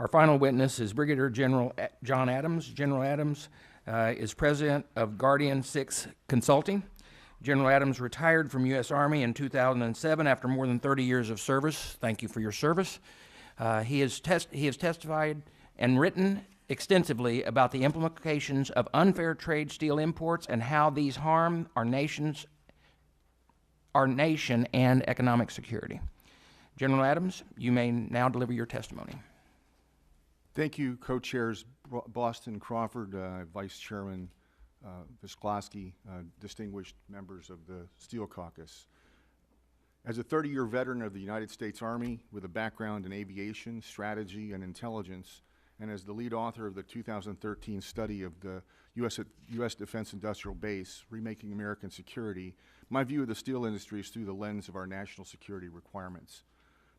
Our final witness is Brigadier General John Adams. General Adams is president of Guardian 6 Consulting. General Adams retired from U.S. Army in 2007 after more than 30 years of service. Thank you for your service. He has testified and written extensively about the implications of unfair trade steel imports and how these harm our nation and economic security. General Adams, you may now deliver your testimony. Thank you, co-chairs Boston Crawford, Vice Chairman Visklosky, distinguished members of the Steel Caucus. As a 30-year veteran of the United States Army with a background in aviation, strategy, and intelligence, and as the lead author of the 2013 study of the U.S. Defense Industrial Base, Remaking American Security, my view of the steel industry is through the lens of our national security requirements.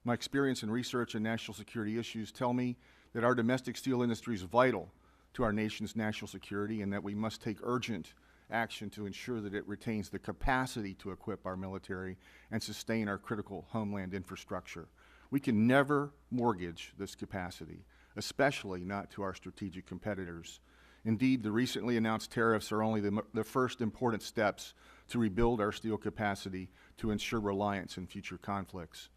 My experience and research in national security issues tell me that our domestic steel industry is vital to our nation's national security and that we must take urgent action to ensure that it retains the capacity to equip our military and sustain our critical homeland infrastructure. We can never mortgage this capacity, especially not to our strategic competitors. Indeed, the recently announced tariffs are only the first important steps to rebuild our steel capacity to ensure reliance in future conflicts.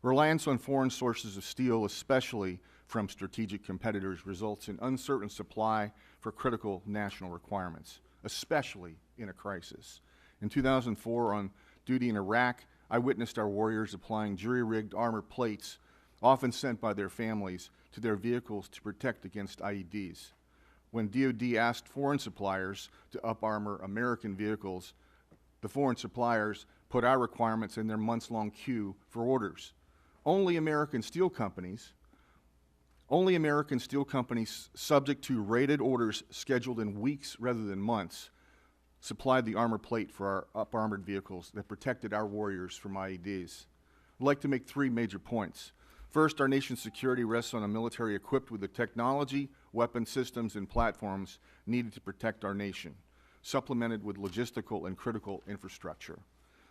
Reliance on foreign sources of steel, especially from strategic competitors, results in uncertain supply for critical national requirements, especially in a crisis. In 2004, on duty in Iraq, I witnessed our warriors applying jury-rigged armor plates, often sent by their families, to their vehicles to protect against IEDs. When DoD asked foreign suppliers to up-armor American vehicles, the foreign suppliers put our requirements in their months-long queue for orders. Only American steel companies subject to rated orders scheduled in weeks rather than months supplied the armor plate for our up-armored vehicles that protected our warriors from IEDs. I'd like to make three major points. First, our nation's security rests on a military equipped with the technology, weapon systems, and platforms needed to protect our nation, supplemented with logistical and critical infrastructure.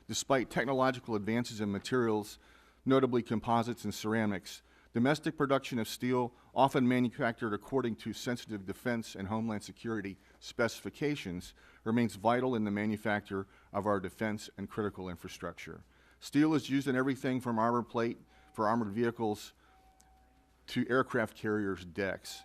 Despite technological advances in materials, notably composites and ceramics, domestic production of steel, often manufactured according to sensitive defense and homeland security specifications, remains vital in the manufacture of our defense and critical infrastructure. Steel is used in everything from armor plate for armored vehicles to aircraft carriers' decks.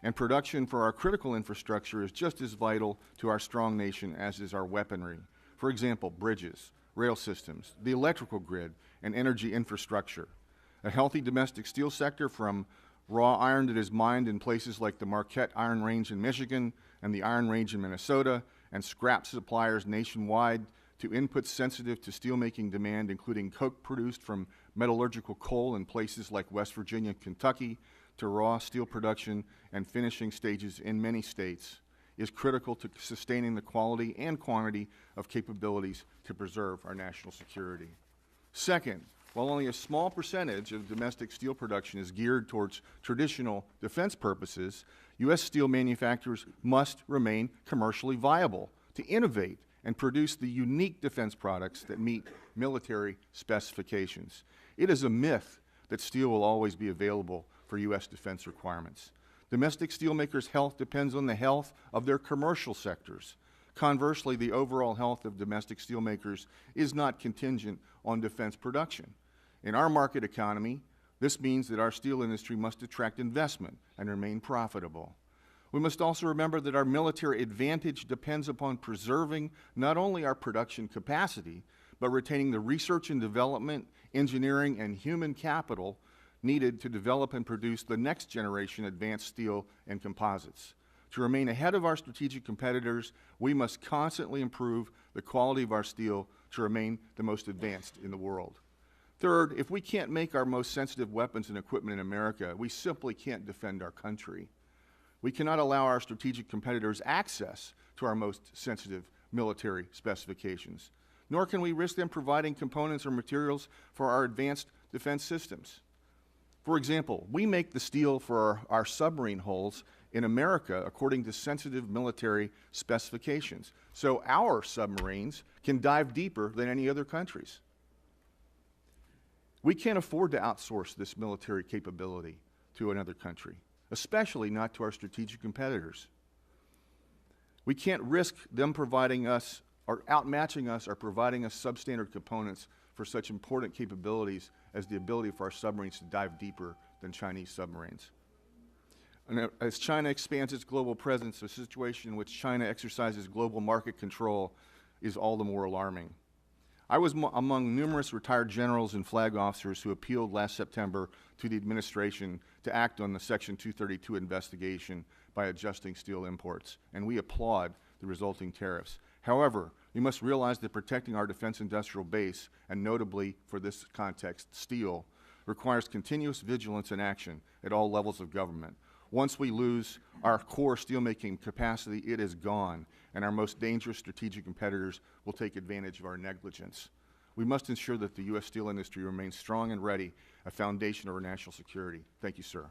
And production for our critical infrastructure is just as vital to our strong nation as is our weaponry. For example, bridges, rail systems, the electrical grid, and energy infrastructure. A healthy domestic steel sector, from raw iron that is mined in places like the Marquette Iron Range in Michigan and the Iron Range in Minnesota, and scrap suppliers nationwide, to inputs sensitive to steelmaking demand, including coke produced from metallurgical coal in places like West Virginia and Kentucky, to raw steel production and finishing stages in many states, is critical to sustaining the quality and quantity of capabilities to preserve our national security. Second, while only a small percentage of domestic steel production is geared towards traditional defense purposes, U.S. steel manufacturers must remain commercially viable to innovate and produce the unique defense products that meet military specifications. It is a myth that steel will always be available for U.S. defense requirements. Domestic steelmakers' health depends on the health of their commercial sectors. Conversely, the overall health of domestic steelmakers is not contingent on defense production. In our market economy, this means that our steel industry must attract investment and remain profitable. We must also remember that our military advantage depends upon preserving not only our production capacity, but retaining the research and development, engineering, and human capital needed to develop and produce the next generation advanced steel and composites. To remain ahead of our strategic competitors, we must constantly improve the quality of our steel to remain the most advanced in the world. Third, if we can't make our most sensitive weapons and equipment in America, we simply can't defend our country. We cannot allow our strategic competitors access to our most sensitive military specifications, nor can we risk them providing components or materials for our advanced defense systems. For example, we make the steel for our submarine hulls in America according to sensitive military specifications, so our submarines can dive deeper than any other countries. We can't afford to outsource this military capability to another country, especially not to our strategic competitors. We can't risk them providing us or outmatching us or providing us substandard components for such important capabilities as the ability for our submarines to dive deeper than Chinese submarines. And as China expands its global presence, a situation in which China exercises global market control is all the more alarming. I was among numerous retired generals and flag officers who appealed last September to the administration to act on the Section 232 investigation by adjusting steel imports, and we applaud the resulting tariffs. However, we must realize that protecting our defense industrial base, and notably for this context, steel, requires continuous vigilance and action at all levels of government. Once we lose our core steelmaking capacity, it is gone, and our most dangerous strategic competitors will take advantage of our negligence. We must ensure that the U.S. steel industry remains strong and ready, a foundation of our national security. Thank you, sir.